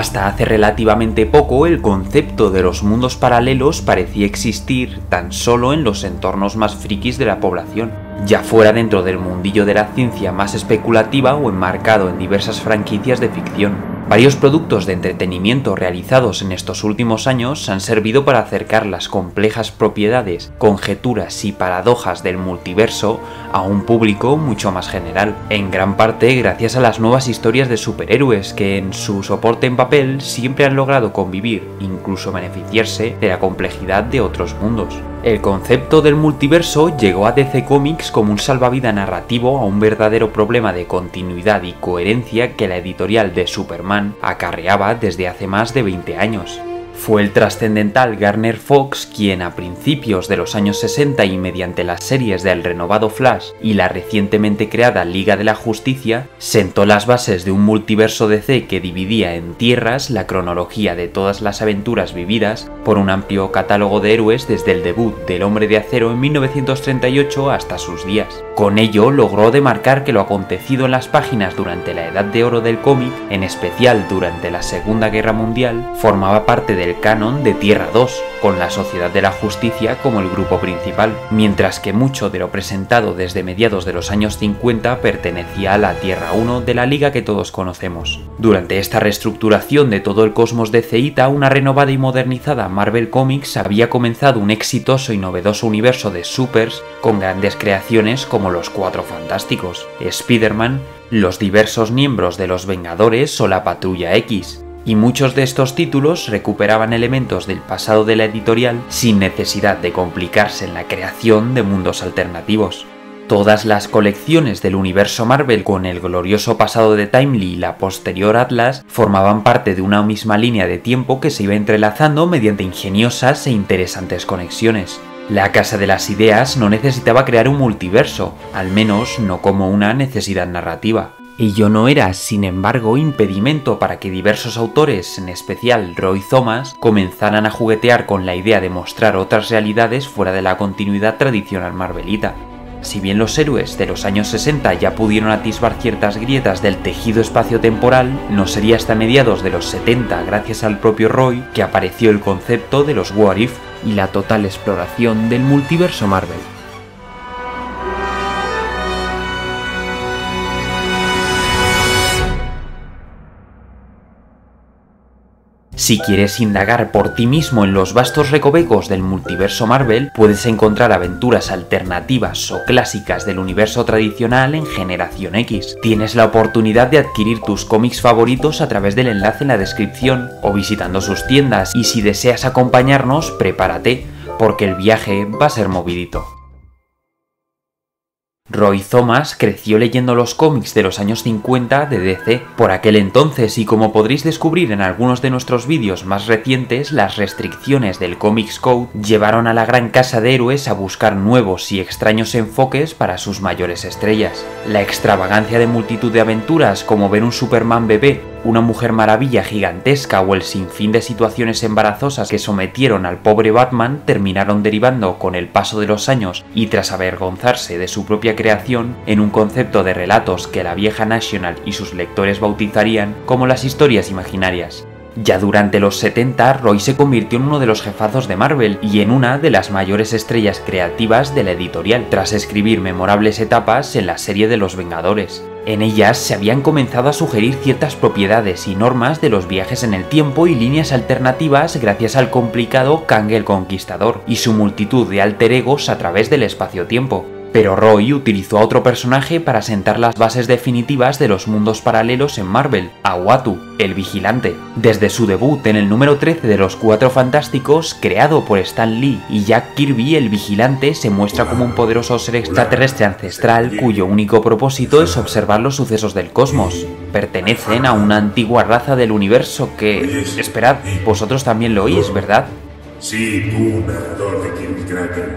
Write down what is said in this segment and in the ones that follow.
Hasta hace relativamente poco, el concepto de los mundos paralelos parecía existir tan solo en los entornos más frikis de la población, ya fuera dentro del mundillo de la ciencia más especulativa o enmarcado en diversas franquicias de ficción. Varios productos de entretenimiento realizados en estos últimos años han servido para acercar las complejas propiedades, conjeturas y paradojas del multiverso a un público mucho más general, en gran parte gracias a las nuevas historias de superhéroes que en su soporte en papel siempre han logrado convivir, incluso beneficiarse de la complejidad de otros mundos. El concepto del multiverso llegó a DC Comics como un salvavidas narrativo a un verdadero problema de continuidad y coherencia que la editorial de Superman acarreaba desde hace más de 20 años. Fue el trascendental Gardner Fox quien a principios de los años 60 y mediante las series del renovado Flash y la recientemente creada Liga de la Justicia, sentó las bases de un multiverso DC que dividía en tierras la cronología de todas las aventuras vividas por un amplio catálogo de héroes desde el debut del Hombre de Acero en 1938 hasta sus días. Con ello logró demarcar que lo acontecido en las páginas durante la Edad de Oro del cómic, en especial durante la Segunda Guerra Mundial, formaba parte del canon de Tierra 2, con la Sociedad de la Justicia como el grupo principal, mientras que mucho de lo presentado desde mediados de los años 50 pertenecía a la Tierra 1 de la Liga que todos conocemos. Durante esta reestructuración de todo el cosmos de DCita, una renovada y modernizada Marvel Comics había comenzado un exitoso y novedoso universo de supers con grandes creaciones como los Cuatro Fantásticos, Spider-Man, los diversos miembros de los Vengadores o la Patrulla X. Y muchos de estos títulos recuperaban elementos del pasado de la editorial sin necesidad de complicarse en la creación de mundos alternativos. Todas las colecciones del universo Marvel con el glorioso pasado de Timely y la posterior Atlas formaban parte de una misma línea de tiempo que se iba entrelazando mediante ingeniosas e interesantes conexiones. La Casa de las Ideas no necesitaba crear un multiverso, al menos no como una necesidad narrativa. Ello no era, sin embargo, impedimento para que diversos autores, en especial Roy Thomas, comenzaran a juguetear con la idea de mostrar otras realidades fuera de la continuidad tradicional marvelita. Si bien los héroes de los años 60 ya pudieron atisbar ciertas grietas del tejido espaciotemporal, no sería hasta mediados de los 70, gracias al propio Roy, que apareció el concepto de los What If y la total exploración del multiverso Marvel. Si quieres indagar por ti mismo en los vastos recovecos del multiverso Marvel, puedes encontrar aventuras alternativas o clásicas del universo tradicional en Generación X. Tienes la oportunidad de adquirir tus cómics favoritos a través del enlace en la descripción o visitando sus tiendas, y si deseas acompañarnos, prepárate, porque el viaje va a ser movidito. Roy Thomas creció leyendo los cómics de los años 50 de DC por aquel entonces, y como podréis descubrir en algunos de nuestros vídeos más recientes, las restricciones del Comics Code llevaron a la gran casa de héroes a buscar nuevos y extraños enfoques para sus mayores estrellas. La extravagancia de multitud de aventuras, como ver un Superman bebé, una Mujer Maravilla gigantesca o el sinfín de situaciones embarazosas que sometieron al pobre Batman, terminaron derivando con el paso de los años y tras avergonzarse de su propia creación en un concepto de relatos que la vieja National y sus lectores bautizarían como las historias imaginarias. Ya durante los 70, Roy se convirtió en uno de los jefazos de Marvel y en una de las mayores estrellas creativas de la editorial, tras escribir memorables etapas en la serie de los Vengadores. En ellas se habían comenzado a sugerir ciertas propiedades y normas de los viajes en el tiempo y líneas alternativas gracias al complicado Kang el Conquistador y su multitud de alter egos a través del espacio-tiempo. Pero Roy utilizó a otro personaje para sentar las bases definitivas de los mundos paralelos en Marvel, a Uatu, el Vigilante. Desde su debut en el número 13 de los Cuatro Fantásticos, creado por Stan Lee y Jack Kirby, el Vigilante se muestra como un poderoso ser extraterrestre ancestral cuyo único propósito es observar los sucesos del cosmos. Pertenecen a una antigua raza del universo que... Esperad, vosotros también lo oís, ¿verdad? Sí, tú, narrador de Kirby Kraken,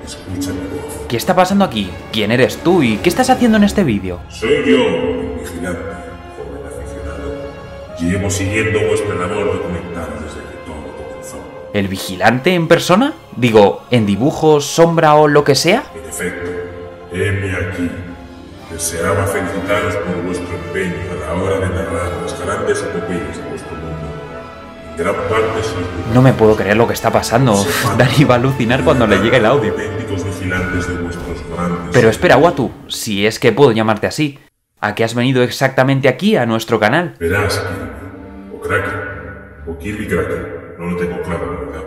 escucha mi voz. ¿Qué está pasando aquí? ¿Quién eres tú y qué estás haciendo en este vídeo? Soy yo, el Vigilante, joven aficionado. Llevo siguiendo vuestra labor documental desde que todo comenzó. ¿El Vigilante en persona? Digo, ¿en dibujos, sombra o lo que sea? En efecto, heme aquí. Deseaba felicitaros por vuestro empeño a la hora de narrar las grandes epopeyas de vuestro mundo. gran parte son... No me puedo creer lo que está pasando. Dani va a alucinar cuando le llegue el audio. Vigilantes de vuestros grandes... Pero espera, Uatu, si es que puedo llamarte así. ¿A qué has venido exactamente aquí, a nuestro canal? Verás, Kirby, o Kraken, o Kirby Kraken, no lo tengo claro, la verdad.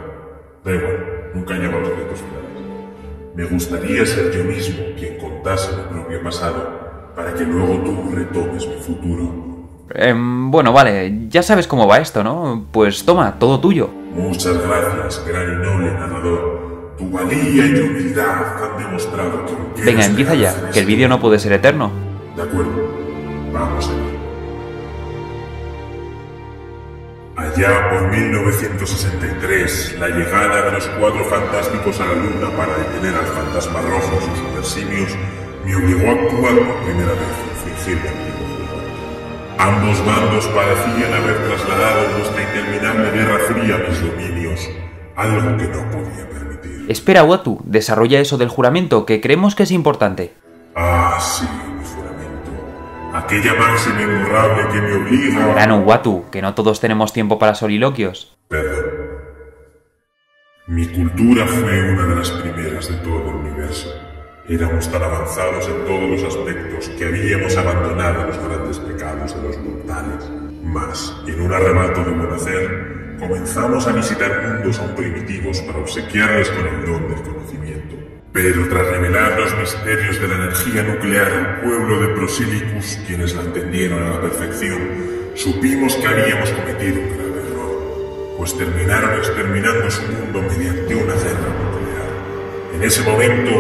Da igual, nunca he llamado objetos finales. Me gustaría ser yo mismo quien contase mi propio pasado, para que luego tú retomes mi futuro. Bueno, vale, ya sabes cómo va esto, ¿no? Pues toma, todo tuyo. Muchas gracias, gran y noble narrador. Tu valía y tu humildad han demostrado que... Venga, empieza ya, que el vídeo no puede ser eterno. De acuerdo, vamos allá. Allá por 1963, la llegada de los Cuatro Fantásticos a la Luna para detener al Fantasma Rojo y sus supersimios me obligó a actuar por primera vez en fingir mi antiguo juego. Ambos bandos parecían haber trasladado en nuestra interminable Guerra Fría mis dominios, algo que no podía permitir. Espera, Uatu, desarrolla eso del juramento, que creemos que es importante. Ah, sí, mi juramento. Aquella máxima imborrable que me obliga... Verano, Uatu, que no todos tenemos tiempo para soliloquios. Perdón. Mi cultura fue una de las primeras de todo el universo. Éramos tan avanzados en todos los aspectos que habíamos abandonado los grandes pecados de los mortales. Mas, en un arrebato de buen hacer, comenzamos a visitar mundos aún primitivos para obsequiarles con el don del conocimiento. Pero tras revelar los misterios de la energía nuclear al pueblo de Prosilicus, quienes la entendieron a la perfección, supimos que habíamos cometido un grave error, pues terminaron exterminando su mundo mediante una guerra nuclear. En ese momento,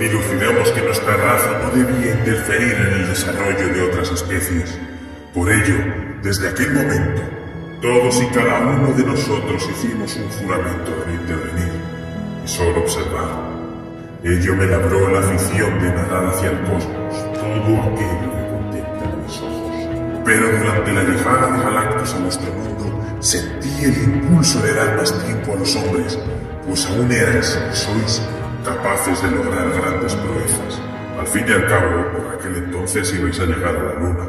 dilucidamos que nuestra raza no debía interferir en el desarrollo de otras especies. Por ello, desde aquel momento, todos y cada uno de nosotros hicimos un juramento de no intervenir y solo observar. Ello me labró la afición de nadar hacia el cosmos, todo aquello que contemplan mis ojos. Pero durante la llegada de Galactus a nuestro mundo, sentí el impulso de dar más tiempo a los hombres, pues aún erais y sois capaces de lograr grandes proezas. Al fin y al cabo, por aquel entonces ibais a llegar a la Luna.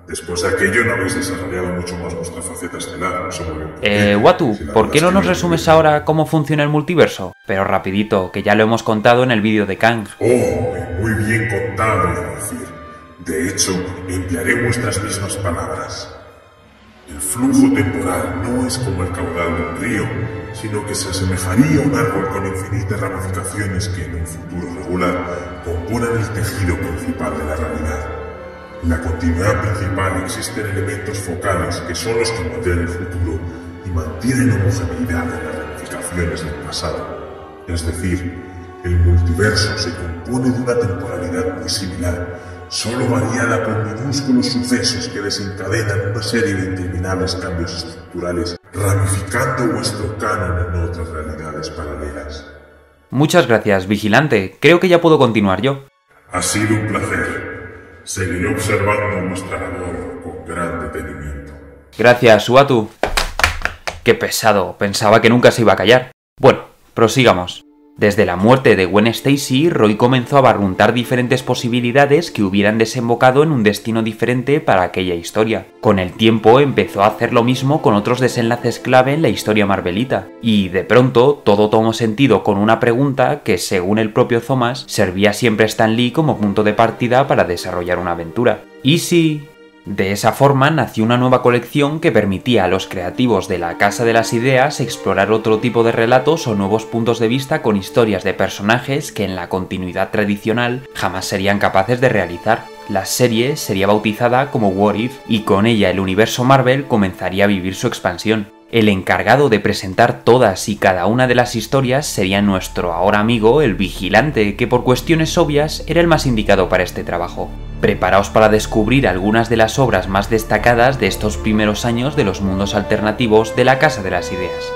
Después de aquello no habéis desarrollado mucho más vuestra faceta estelar, no se mueve. Watu, ¿por qué no nos resumes ahora cómo funciona el multiverso? Pero rapidito, que ya lo hemos contado en el vídeo de Kang. Oh, muy bien contado, es decir. De hecho, emplearé vuestras mismas palabras. El flujo temporal no es como el caudal de un río, sino que se asemejaría a un árbol con infinitas ramificaciones que en un futuro regular componen el tejido principal de la realidad. En la continuidad principal existen elementos focales que son los que moldean el futuro y mantienen homogeneidad en las ramificaciones del pasado. Es decir, el multiverso se compone de una temporalidad muy similar, solo variada por minúsculos sucesos que desencadenan una serie de interminables cambios estructurales, ramificando vuestro canon en otras realidades paralelas. Muchas gracias, vigilante. Creo que ya puedo continuar yo. Ha sido un placer. Seguiré observando vuestra labor con gran detenimiento. Gracias, Uatu. Qué pesado, pensaba que nunca se iba a callar. Bueno, prosigamos. Desde la muerte de Gwen Stacy, Roy comenzó a barruntar diferentes posibilidades que hubieran desembocado en un destino diferente para aquella historia. Con el tiempo empezó a hacer lo mismo con otros desenlaces clave en la historia marvelita, y de pronto todo tomó sentido con una pregunta que, según el propio Thomas, servía siempre a Stan Lee como punto de partida para desarrollar una aventura. ¿Y si...? De esa forma nació una nueva colección que permitía a los creativos de la Casa de las Ideas explorar otro tipo de relatos o nuevos puntos de vista con historias de personajes que en la continuidad tradicional jamás serían capaces de realizar. La serie sería bautizada como What If y con ella el universo Marvel comenzaría a vivir su expansión. El encargado de presentar todas y cada una de las historias sería nuestro ahora amigo, el Vigilante, que por cuestiones obvias era el más indicado para este trabajo. Preparaos para descubrir algunas de las obras más destacadas de estos primeros años de los mundos alternativos de la Casa de las Ideas.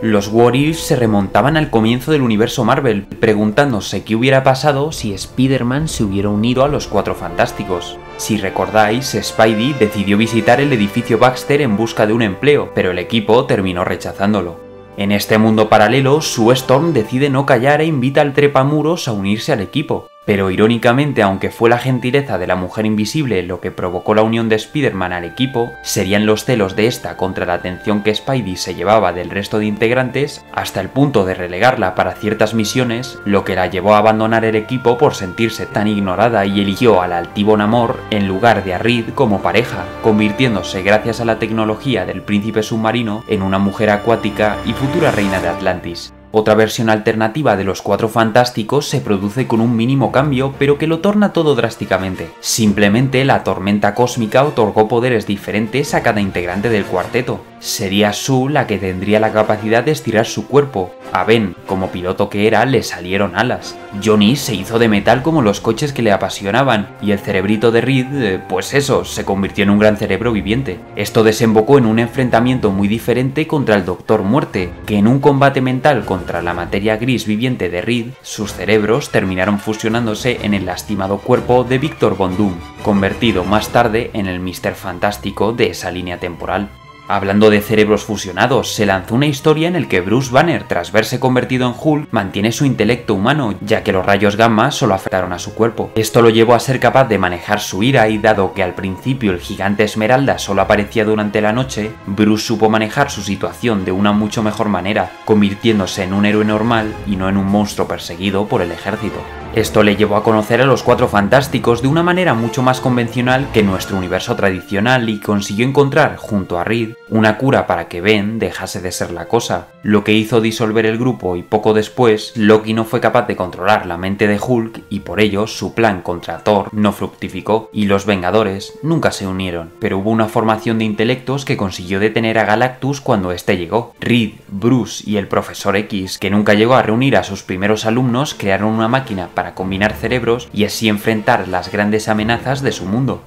Los What If se remontaban al comienzo del universo Marvel, preguntándose qué hubiera pasado si Spider-Man se hubiera unido a los Cuatro Fantásticos. Si recordáis, Spidey decidió visitar el edificio Baxter en busca de un empleo, pero el equipo terminó rechazándolo. En este mundo paralelo, Sue Storm decide no callar e invita al Trepamuros a unirse al equipo. Pero irónicamente, aunque fue la gentileza de la Mujer Invisible lo que provocó la unión de Spider-Man al equipo, serían los celos de esta contra la atención que Spidey se llevaba del resto de integrantes, hasta el punto de relegarla para ciertas misiones, lo que la llevó a abandonar el equipo por sentirse tan ignorada y eligió al altivo Namor en lugar de a Reed como pareja, convirtiéndose gracias a la tecnología del príncipe submarino en una mujer acuática y futura reina de Atlantis. Otra versión alternativa de los Cuatro Fantásticos se produce con un mínimo cambio, pero que lo torna todo drásticamente. Simplemente la tormenta cósmica otorgó poderes diferentes a cada integrante del cuarteto. Sería Sue la que tendría la capacidad de estirar su cuerpo. A Ben, como piloto que era, le salieron alas. Johnny se hizo de metal como los coches que le apasionaban, y el cerebrito de Reed, pues eso, se convirtió en un gran cerebro viviente. Esto desembocó en un enfrentamiento muy diferente contra el Doctor Muerte, que en un combate mental contra la materia gris viviente de Reed, sus cerebros terminaron fusionándose en el lastimado cuerpo de Victor Von Doom, convertido más tarde en el Mr. Fantástico de esa línea temporal. Hablando de cerebros fusionados, se lanzó una historia en la que Bruce Banner, tras verse convertido en Hulk, mantiene su intelecto humano, ya que los rayos gamma solo afectaron a su cuerpo. Esto lo llevó a ser capaz de manejar su ira y dado que al principio el gigante Esmeralda solo aparecía durante la noche, Bruce supo manejar su situación de una mucho mejor manera, convirtiéndose en un héroe normal y no en un monstruo perseguido por el ejército. Esto le llevó a conocer a los Cuatro Fantásticos de una manera mucho más convencional que nuestro universo tradicional y consiguió encontrar, junto a Reed, una cura para que Ben dejase de ser la Cosa, lo que hizo disolver el grupo y poco después Loki no fue capaz de controlar la mente de Hulk y por ello su plan contra Thor no fructificó y los Vengadores nunca se unieron, pero hubo una formación de intelectos que consiguió detener a Galactus cuando este llegó. Reed, Bruce y el Profesor X, que nunca llegó a reunir a sus primeros alumnos, crearon una máquina para combinar cerebros y así enfrentar las grandes amenazas de su mundo.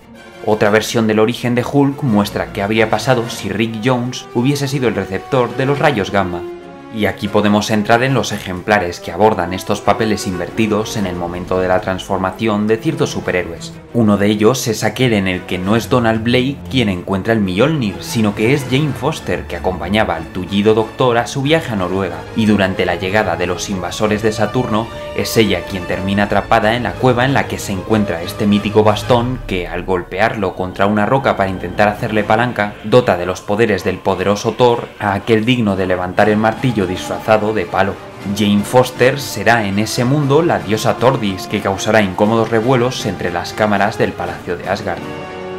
Otra versión del origen de Hulk muestra qué habría pasado si Rick Jones hubiese sido el receptor de los rayos gamma. Y aquí podemos entrar en los ejemplares que abordan estos papeles invertidos en el momento de la transformación de ciertos superhéroes. Uno de ellos es aquel en el que no es Donald Blake quien encuentra el Mjolnir, sino que es Jane Foster que acompañaba al tullido Doctor a su viaje a Noruega, y durante la llegada de los invasores de Saturno es ella quien termina atrapada en la cueva en la que se encuentra este mítico bastón que, al golpearlo contra una roca para intentar hacerle palanca, dota de los poderes del poderoso Thor a aquel digno de levantar el martillo disfrazado de palo. Jane Foster será en ese mundo la diosa Tordis, que causará incómodos revuelos entre las cámaras del Palacio de Asgard.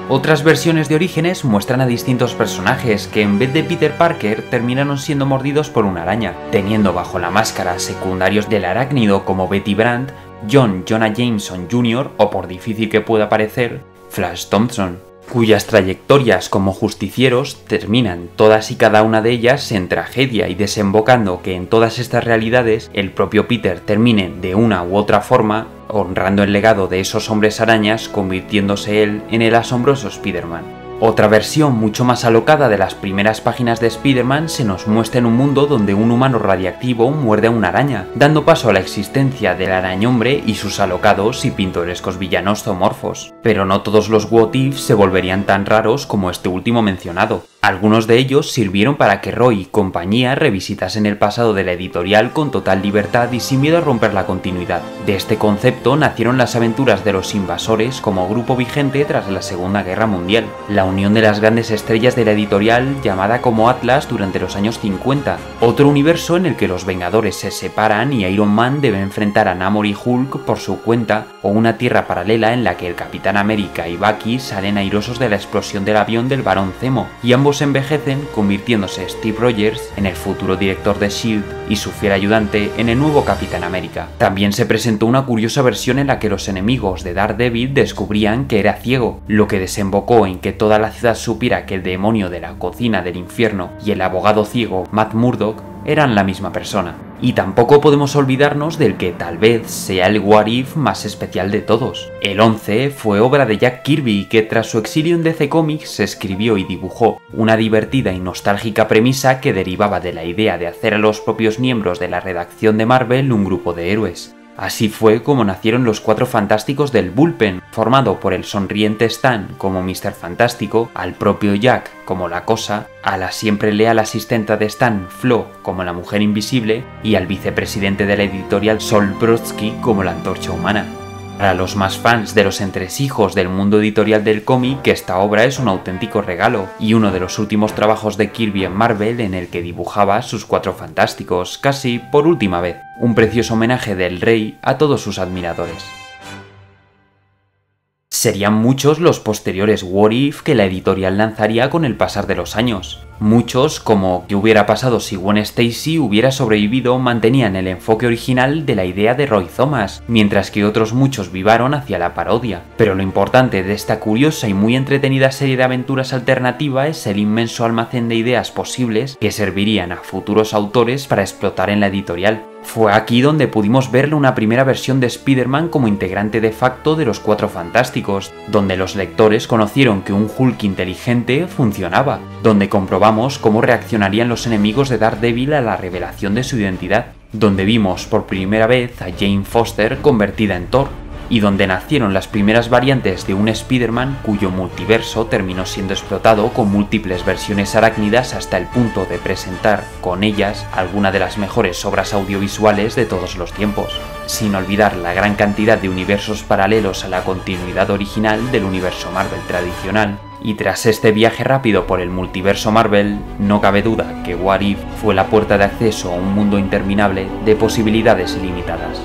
Otras versiones de Orígenes muestran a distintos personajes que en vez de Peter Parker terminaron siendo mordidos por una araña, teniendo bajo la máscara secundarios del arácnido como Betty Brant, John Jonah Jameson Jr. o, por difícil que pueda parecer, Flash Thompson, cuyas trayectorias como justicieros terminan todas y cada una de ellas en tragedia y desembocando que en todas estas realidades el propio Peter termine de una u otra forma honrando el legado de esos hombres arañas, convirtiéndose él en el asombroso Spider-Man. Otra versión mucho más alocada de las primeras páginas de Spider-Man se nos muestra en un mundo donde un humano radiactivo muerde a una araña, dando paso a la existencia del arañhombre y sus alocados y pintorescos villanos zoomorfos. Pero no todos los What If se volverían tan raros como este último mencionado. Algunos de ellos sirvieron para que Roy y compañía revisitasen el pasado de la editorial con total libertad y sin miedo a romper la continuidad. De este concepto nacieron las aventuras de los Invasores como grupo vigente tras la Segunda Guerra Mundial, la unión de las grandes estrellas de la editorial llamada como Atlas durante los años 50, otro universo en el que los Vengadores se separan y Iron Man debe enfrentar a Namor y Hulk por su cuenta, o una tierra paralela en la que el Capitán América y Bucky salen airosos de la explosión del avión del Barón Zemo, y ambos envejecen convirtiéndose Steve Rogers en el futuro director de S.H.I.E.L.D. y su fiel ayudante en el nuevo Capitán América. También se presentó una curiosa versión en la que los enemigos de Daredevil descubrían que era ciego, lo que desembocó en que toda la ciudad supiera que el demonio de la cocina del infierno y el abogado ciego Matt Murdock eran la misma persona. Y tampoco podemos olvidarnos del que tal vez sea el What If más especial de todos. El 11 fue obra de Jack Kirby, que tras su exilio en DC Comics escribió y dibujó una divertida y nostálgica premisa que derivaba de la idea de hacer a los propios miembros de la redacción de Marvel un grupo de héroes. Así fue como nacieron los Cuatro Fantásticos del Bullpen, formado por el sonriente Stan como Mr. Fantástico, al propio Jack como la Cosa, a la siempre leal asistenta de Stan, Flo, como la Mujer Invisible, y al vicepresidente de la editorial Sol Brodsky como la Antorcha Humana. Para los más fans de los entresijos del mundo editorial del cómic, esta obra es un auténtico regalo, y uno de los últimos trabajos de Kirby en Marvel en el que dibujaba sus Cuatro Fantásticos, casi por última vez. Un precioso homenaje del Rey a todos sus admiradores. Serían muchos los posteriores What If que la editorial lanzaría con el pasar de los años. Muchos, como ¿qué hubiera pasado si Gwen Stacy hubiera sobrevivido?, mantenían el enfoque original de la idea de Roy Thomas, mientras que otros muchos vivaron hacia la parodia. Pero lo importante de esta curiosa y muy entretenida serie de aventuras alternativa es el inmenso almacén de ideas posibles que servirían a futuros autores para explotar en la editorial. Fue aquí donde pudimos verle una primera versión de Spider-Man como integrante de facto de los Cuatro Fantásticos, donde los lectores conocieron que un Hulk inteligente funcionaba, donde comprobamos cómo reaccionarían los enemigos de Daredevil a la revelación de su identidad, donde vimos por primera vez a Jane Foster convertida en Thor, y donde nacieron las primeras variantes de un Spider-Man cuyo multiverso terminó siendo explotado con múltiples versiones arácnidas hasta el punto de presentar con ellas alguna de las mejores obras audiovisuales de todos los tiempos, sin olvidar la gran cantidad de universos paralelos a la continuidad original del universo Marvel tradicional. Y tras este viaje rápido por el multiverso Marvel, no cabe duda que What If fue la puerta de acceso a un mundo interminable de posibilidades ilimitadas.